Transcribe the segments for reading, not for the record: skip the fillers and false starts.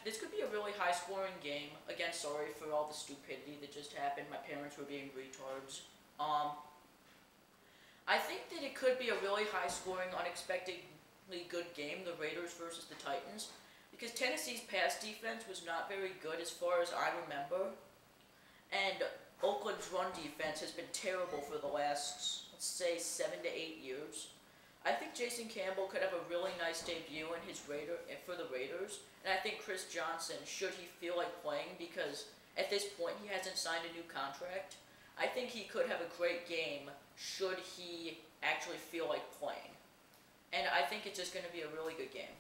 this could be a really high-scoring game. Again, sorry for all the stupidity that just happened. My parents were being retards. I think that it could be a really high-scoring, unexpectedly good game, the Raiders versus the Titans, because Tennessee's pass defense was not very good as far as I remember, and Oakland's run defense has been terrible for the last, let's say, 7 to 8 years. I think Jason Campbell could have a really nice debut for the Raiders, and I think Chris Johnson, should he feel like playing, because at this point he hasn't signed a new contract, I think he could have a great game should he actually feel like playing. And I think it's just going to be a really good game.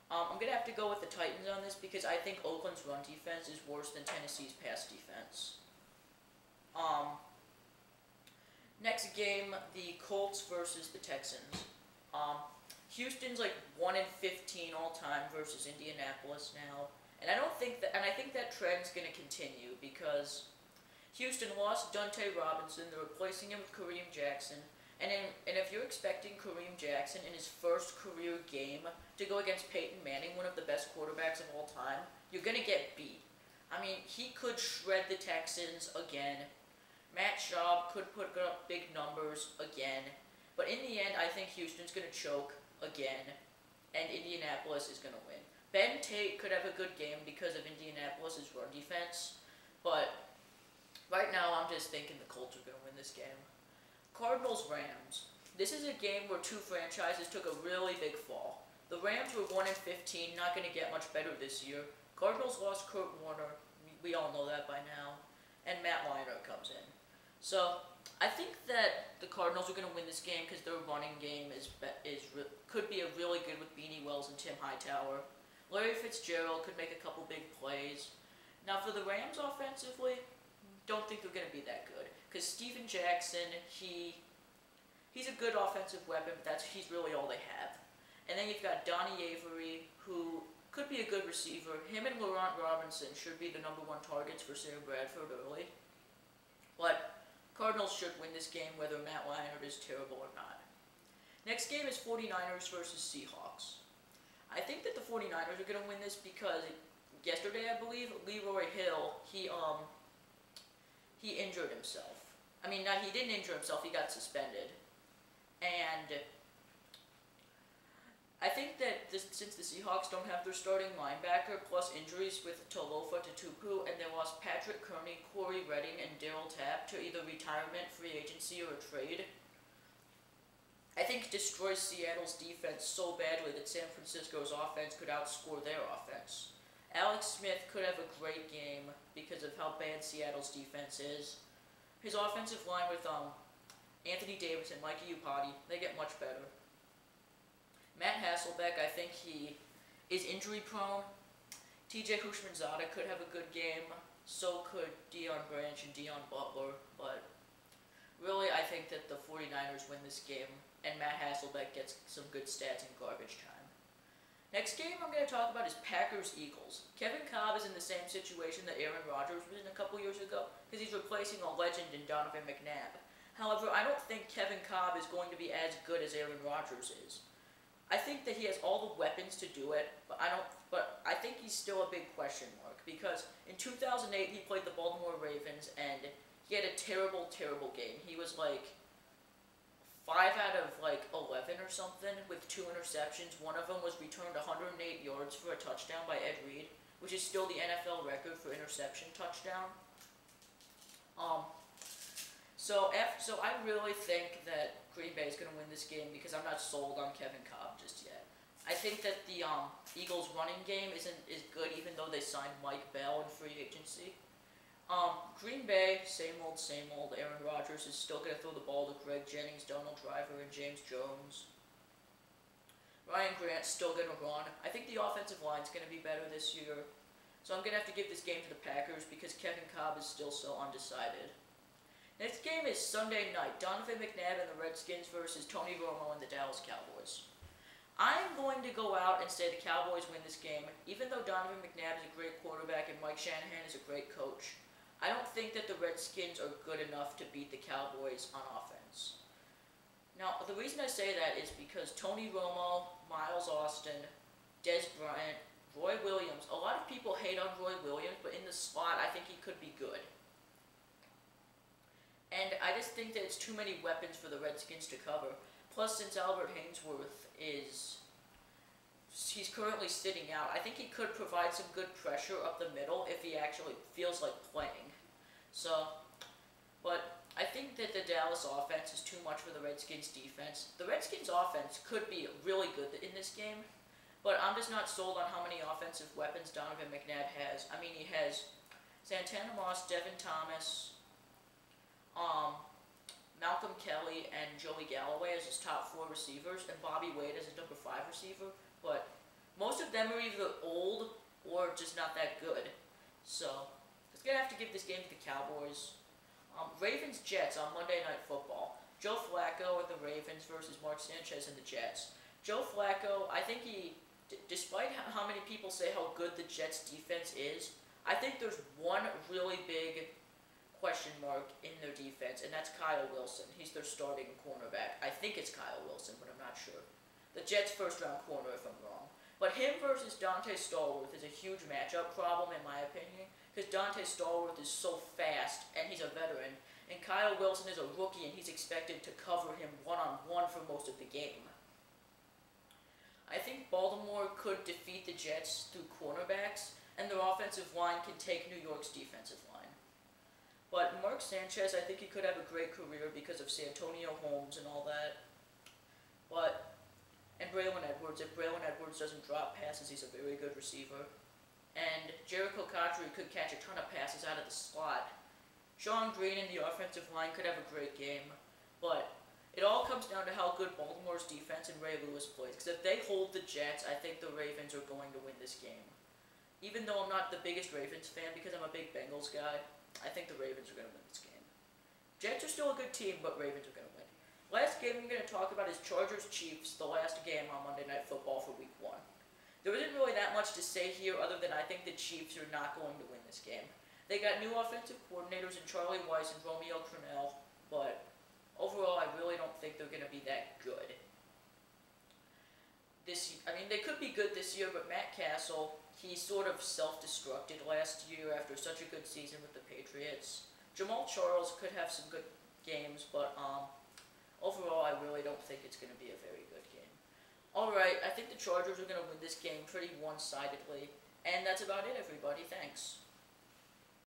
I'm going to have to go with the Titans on this because I think Oakland's run defense is worse than Tennessee's pass defense. Next game, the Colts versus the Texans. Houston's like 1-15 all time versus Indianapolis now, and I think that trend's going to continue because Houston lost Dante Robinson. They're replacing him with Kareem Jackson, and if you're expecting Kareem Jackson in his first career game to go against Peyton Manning, one of the best quarterbacks of all time, you're going to get beat. I mean, he could shred the Texans again. Matt Schaub could put up big numbers again. But in the end, I think Houston's going to choke again, and Indianapolis is going to win. Ben Tate could have a good game because of Indianapolis' run defense, but right now I'm just thinking the Colts are going to win this game. Cardinals-Rams. This is a game where two franchises took a really big fall. The Rams were 1-15, not going to get much better this year. Cardinals lost Kurt Warner. We all know that by now. And Matt Leinart comes in. So I think that the Cardinals are going to win this game because their running game could be really good with Beanie Wells and Tim Hightower. Larry Fitzgerald could make a couple big plays. Now for the Rams offensively, don't think they're going to be that good because Steven Jackson, he's a good offensive weapon, but he's really all they have. And then you've got Donnie Avery, who could be a good receiver. Him and Laurent Robinson should be the #1 targets for Sam Bradford early. But Cardinals should win this game whether Matt Leinart is terrible or not. Next game is 49ers versus Seahawks. I think that the 49ers are going to win this because yesterday, I believe, Leroy Hill, he injured himself. I mean, he didn't injure himself, he got suspended. And I think that since the Seahawks don't have their starting linebacker, plus injuries with Talofa Tupu, and they lost Patrick Kearney, Corey Redding, and Darryl Tapp to either retirement, free agency, or a trade, I think it destroys Seattle's defense so badly that San Francisco's offense could outscore their offense. Alex Smith could have a great game because of how bad Seattle's defense is. His offensive line with Anthony Davis and Mike Iupati, they get much better. Matt Hasselbeck, I think he is injury prone. TJ Houshmandzadeh could have a good game. So could Deion Branch and Dion Butler. But really, I think that the 49ers win this game, and Matt Hasselbeck gets some good stats in garbage time. Next game I'm going to talk about is Packers-Eagles. Kevin Kolb is in the same situation that Aaron Rodgers was in a couple years ago, because he's replacing a legend in Donovan McNabb. However, I don't think Kevin Kolb is going to be as good as Aaron Rodgers is. I think that he has all the weapons to do it, but I think he's still a big question mark, because in 2008 he played the Baltimore Ravens, and he had a terrible, terrible game. He was like 5 out of like 11 or something with 2 interceptions. One of them was returned 108 yards for a touchdown by Ed Reed, which is still the NFL record for interception touchdown. So I really think that Green Bay is going to win this game because I'm not sold on Kevin Kolb just yet. I think that the Eagles' running game is good, even though they signed Mike Bell in free agency. Green Bay, same old, same old. Aaron Rodgers is still going to throw the ball to Greg Jennings, Donald Driver, and James Jones. Ryan Grant's still going to run. I think the offensive line's going to be better this year. So I'm going to have to give this game to the Packers because Kevin Kolb is still so undecided. Next game is Sunday night. Donovan McNabb and the Redskins versus Tony Romo and the Dallas Cowboys. I'm going to go out and say the Cowboys win this game, even though Donovan McNabb is a great quarterback and Mike Shanahan is a great coach. I don't think that the Redskins are good enough to beat the Cowboys on offense. Now, the reason I say that is because Tony Romo, Miles Austin, Dez Bryant, Roy Williams, a lot of people hate on Roy Williams, but in the slot, I think he could be good. And I just think that it's too many weapons for the Redskins to cover. Plus, since Albert Haynesworth he's currently sitting out, I think he could provide some good pressure up the middle if he actually feels like playing. So, but I think that the Dallas offense is too much for the Redskins defense. The Redskins offense could be really good in this game, but I'm just not sold on how many offensive weapons Donovan McNabb has. I mean, he has Santana Moss, Devin Thomas, Malcolm Kelly, and Joey Galloway as his top 4 receivers, and Bobby Wade as his number 5 receiver, but most of them are either old or just not that good. So, just gonna have to give this game to the Cowboys. Ravens-Jets on Monday Night Football. Joe Flacco and the Ravens versus Mark Sanchez and the Jets. Joe Flacco, I think despite how many people say how good the Jets defense is, I think there's one really big question mark in their defense, and that's Kyle Wilson. He's their starting cornerback. I think it's Kyle Wilson, but I'm not sure. The Jets' first-round corner, if I'm wrong. But him versus Dante Stallworth is a huge matchup problem, in my opinion, because Dante Stallworth is so fast, and he's a veteran, and Kyle Wilson is a rookie, and he's expected to cover him one-on-one for most of the game. I think Baltimore could defeat the Jets through cornerbacks, and their offensive line can take New York's defensive line. But Mark Sanchez, I think he could have a great career because of Santonio Holmes and all that. And Braylon Edwards. If Braylon Edwards doesn't drop passes, he's a very good receiver. And Jericho Cotchery could catch a ton of passes out of the slot. Sean Green and the offensive line could have a great game. But it all comes down to how good Baltimore's defense and Ray Lewis plays. Because if they hold the Jets, I think the Ravens are going to win this game. Even though I'm not the biggest Ravens fan because I'm a big Bengals guy, I think the Ravens are going to win this game. Jets are still a good team, but Ravens are going to win. Last game I'm going to talk about is Chargers-Chiefs, the last game on Monday Night Football for Week 1. There isn't really that much to say here other than I think the Chiefs are not going to win this game. They got new offensive coordinators in Charlie Weiss and Romeo Crennel, but overall I really don't think they're going to be that good. They could be good this year, but Matt Castle, he sort of self-destructed last year after such a good season with the Patriots. Jamal Charles could have some good games, but overall I really don't think it's going to be a very good game. Alright, I think the Chargers are going to win this game pretty one-sidedly. And that's about it, everybody. Thanks.